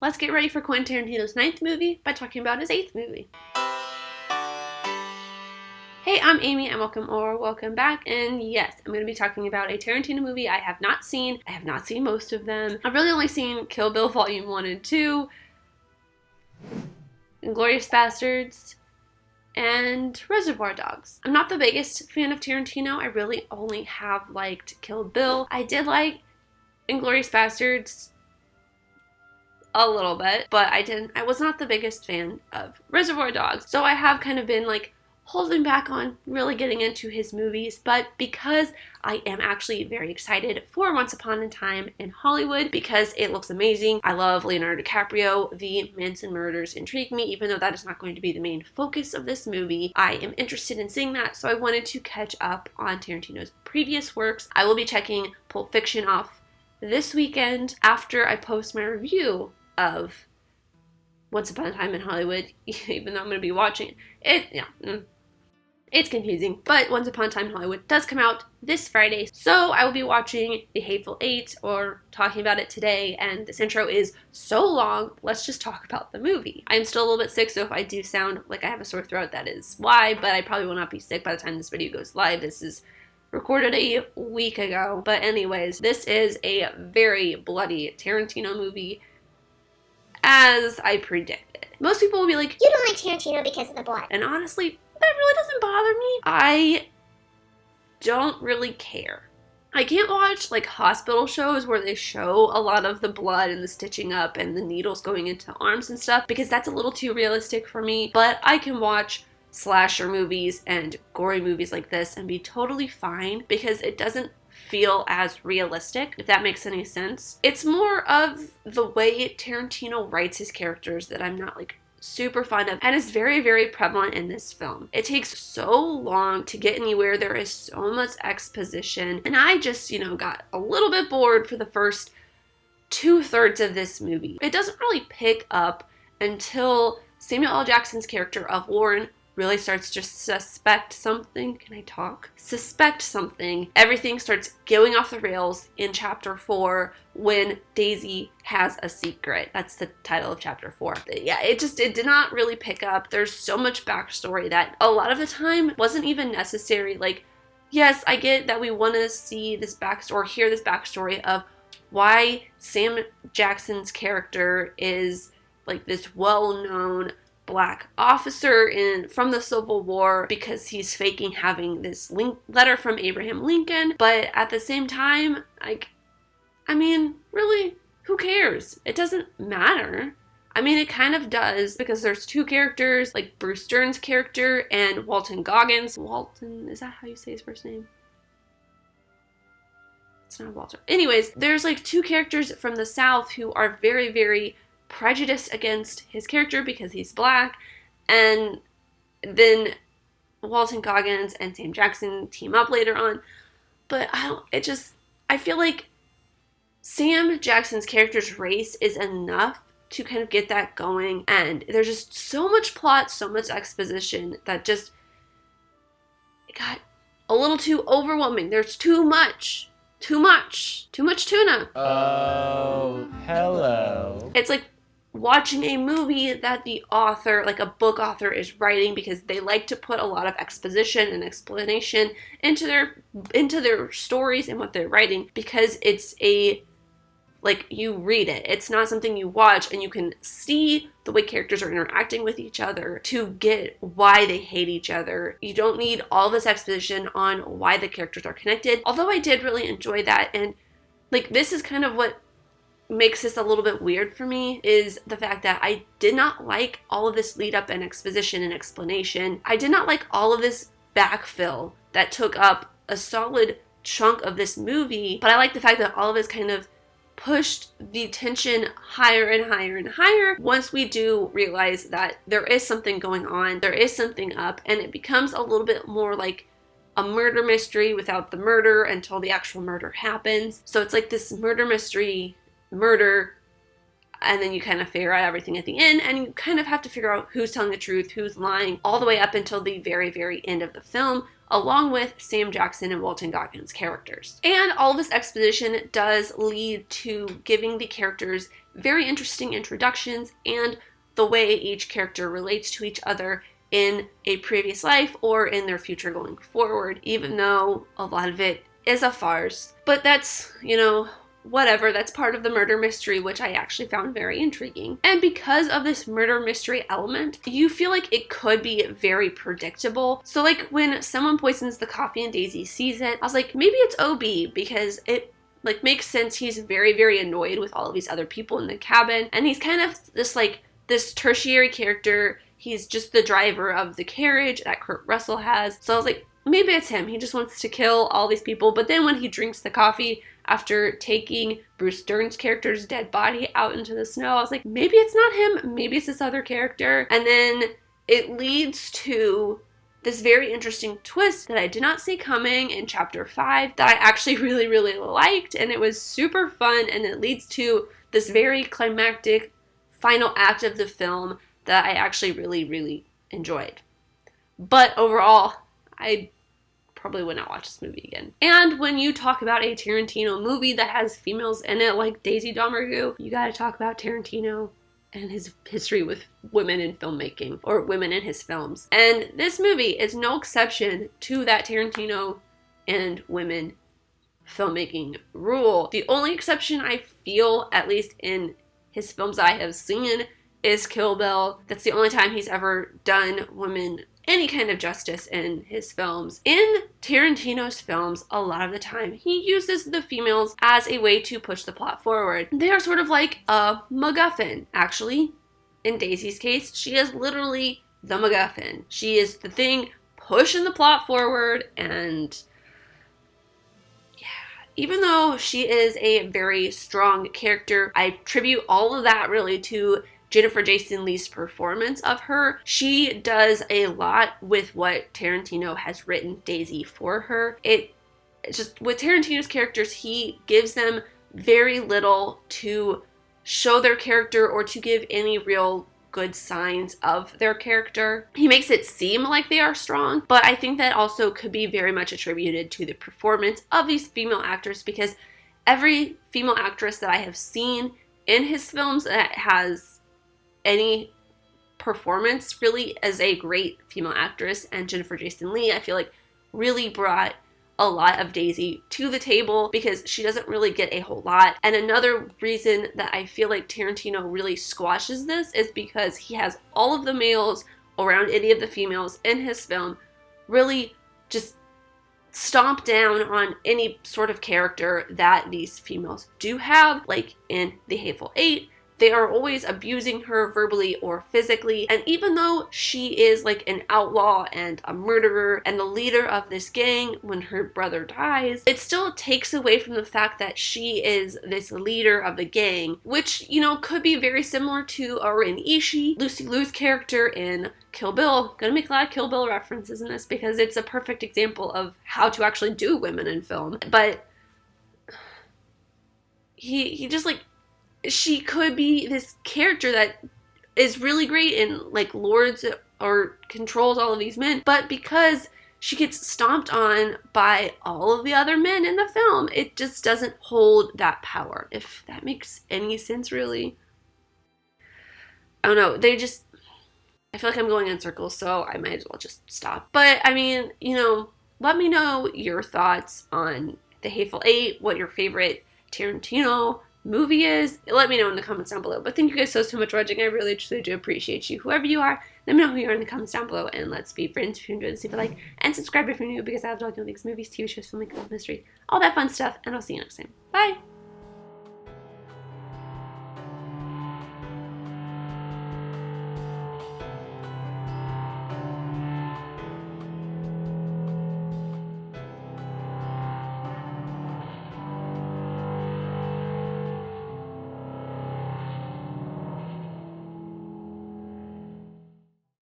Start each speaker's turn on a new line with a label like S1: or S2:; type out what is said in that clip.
S1: Let's get ready for Quentin Tarantino's 9th movie by talking about his 8th movie. Hey, I'm Amy and welcome back, and yes, I'm going to be talking about a Tarantino movie I have not seen. I have not seen most of them. I've really only seen Kill Bill Volume 1 and 2, Inglourious Basterds, and Reservoir Dogs. I'm not the biggest fan of Tarantino. I really only have liked Kill Bill. I did like Inglourious Basterds a little bit, but I was not the biggest fan of Reservoir Dogs. So I have kind of been like holding back on really getting into his movies, but because I am actually very excited for Once Upon a Time in Hollywood because it looks amazing. I love Leonardo DiCaprio. The Manson murders intrigue me, even though that is not going to be the main focus of this movie. I am interested in seeing that, so I wanted to catch up on Tarantino's previous works. I will be checking Pulp Fiction off this weekend after I post my review of Once Upon a Time in Hollywood, even though I'm going to be watching it. It's confusing, but Once Upon a Time in Hollywood does come out this Friday, so I will be watching The Hateful Eight, or talking about it today, and this intro is so long, let's just talk about the movie. I'm still a little bit sick, so if I do sound like I have a sore throat, that is why, but I probably will not be sick by the time this video goes live. This is recorded a week ago, but anyways, this is a very bloody Tarantino movie, as I predicted. Most people will be like,
S2: you don't like Tarantino because of the blood.
S1: And honestly, that really doesn't bother me. I don't really care. I can't watch like hospital shows where they show a lot of the blood and the stitching up and the needles going into arms and stuff because that's a little too realistic for me. But I can watch slasher movies and gory movies like this and be totally fine because it doesn't feel as realistic, if that makes any sense. It's more of the way Tarantino writes his characters that I'm not like super fond of, and is very, very prevalent in this film. It takes so long to get anywhere. There is so much exposition, and I just, got a little bit bored for the first 2/3 of this movie. It doesn't really pick up until Samuel L. Jackson's character of Warren really starts to suspect something. Can I talk? Suspect something. Everything starts going off the rails in chapter 4 when Daisy has a secret. That's the title of chapter 4. Yeah, it did not really pick up. There's so much backstory that a lot of the time wasn't even necessary. Like, yes, I get that we want to see this backstory, or hear this backstory of why Sam Jackson's character is like this well-known Black officer from the Civil War because he's faking having this letter from Abraham Lincoln. But at the same time, really, who cares? It doesn't matter. It kind of does because there's two characters, like Bruce Dern's character and Walton Goggins. Walton, is that how you say his first name? It's not Walter. Anyways, there's like two characters from the South who are very, very prejudiced against his character because he's Black, and then Walton Goggins and Sam Jackson team up later on. But I feel like Sam Jackson's character's race is enough to kind of get that going, and there's just so much plot, so much exposition that just it got a little too overwhelming. There's too much tuna.
S3: Oh, hello.
S1: It's like watching a movie that the author, like a book author, is writing because they like to put a lot of exposition and explanation into their stories and what they're writing because it's you read it. It's not something you watch and you can see the way characters are interacting with each other to get why they hate each other. You don't need all this exposition on why the characters are connected. Although I did really enjoy that, and this is kind of what makes this a little bit weird for me is the fact that I did not like all of this lead up and exposition and explanation. I did not like all of this backfill that took up a solid chunk of this movie, but I like the fact that all of this kind of pushed the tension higher and higher and higher once we do realize that there is something going on, there is something up, and it becomes a little bit more like a murder mystery without the murder until the actual murder happens. So it's like this murder mystery, murder, and then you kind of figure out everything at the end, and you kind of have to figure out who's telling the truth, who's lying, all the way up until the very, very end of the film, along with Sam Jackson and Walton Goggins' characters. And all this exposition does lead to giving the characters very interesting introductions and the way each character relates to each other in a previous life or in their future going forward, even though a lot of it is a farce. But that's, whatever, that's part of the murder mystery, which I actually found very intriguing. And because of this murder mystery element, you feel like it could be very predictable. So like when someone poisons the coffee and Daisy sees it, I was like, maybe it's OB, because it like makes sense. He's very, very annoyed with all of these other people in the cabin, and he's kind of this tertiary character. He's just the driver of the carriage that Kurt Russell has. So I was like, maybe it's him. He just wants to kill all these people. But then when he drinks the coffee after taking Bruce Dern's character's dead body out into the snow, I was like, maybe it's not him. Maybe it's this other character. And then it leads to this very interesting twist that I did not see coming in chapter 5 that I actually really, really liked. And it was super fun. And it leads to this very climactic final act of the film that I actually really, really enjoyed. But overall, I probably would not watch this movie again. And when you talk about a Tarantino movie that has females in it like Daisy Domergue, you gotta talk about Tarantino and his history with women in filmmaking, or women in his films. And this movie is no exception to that Tarantino and women filmmaking rule. The only exception I feel, at least in his films I have seen, is Kill Bill. That's the only time he's ever done women any kind of justice in his films. In Tarantino's films, a lot of the time, he uses the females as a way to push the plot forward. They are sort of like a MacGuffin. Actually, in Daisy's case, she is literally the MacGuffin. She is the thing pushing the plot forward, and even though she is a very strong character, I attribute all of that really to Jennifer Jason Leigh's performance of her. She does a lot with what Tarantino has written Daisy for her. It's just, with Tarantino's characters, he gives them very little to show their character or to give any real good signs of their character. He makes it seem like they are strong, but I think that also could be very much attributed to the performance of these female actors, because every female actress that I have seen in his films that has any performance really as a great female actress, and Jennifer Jason Leigh, I feel like, really brought a lot of Daisy to the table, because she doesn't really get a whole lot. And another reason that I feel like Tarantino really squashes this is because he has all of the males around any of the females in his film really just stomp down on any sort of character that these females do have. Like in The Hateful Eight, they are always abusing her verbally or physically. And even though she is like an outlaw and a murderer and the leader of this gang when her brother dies, it still takes away from the fact that she is this leader of the gang, which, could be very similar to Orin Ishii, Lucy Liu's character in Kill Bill. Gonna make a lot of Kill Bill references in this because it's a perfect example of how to actually do women in film. But he just like, she could be this character that is really great and like lords or controls all of these men, but because she gets stomped on by all of the other men in the film, it just doesn't hold that power, if that makes any sense, really. I don't know, I feel like I'm going in circles, so I might as well just stop. But I mean, let me know your thoughts on The Hateful Eight, what your favorite Tarantino movie is. Let me know in the comments down below. But thank you guys so much for watching. I really truly do appreciate you. Whoever you are, let me know who you are in the comments down below, and let's be friends. If you enjoyed this, leave a like and subscribe if you're new, because I have talking about these movies, TV shows, filmmaking, mystery, all that fun stuff, and I'll see you next time. Bye!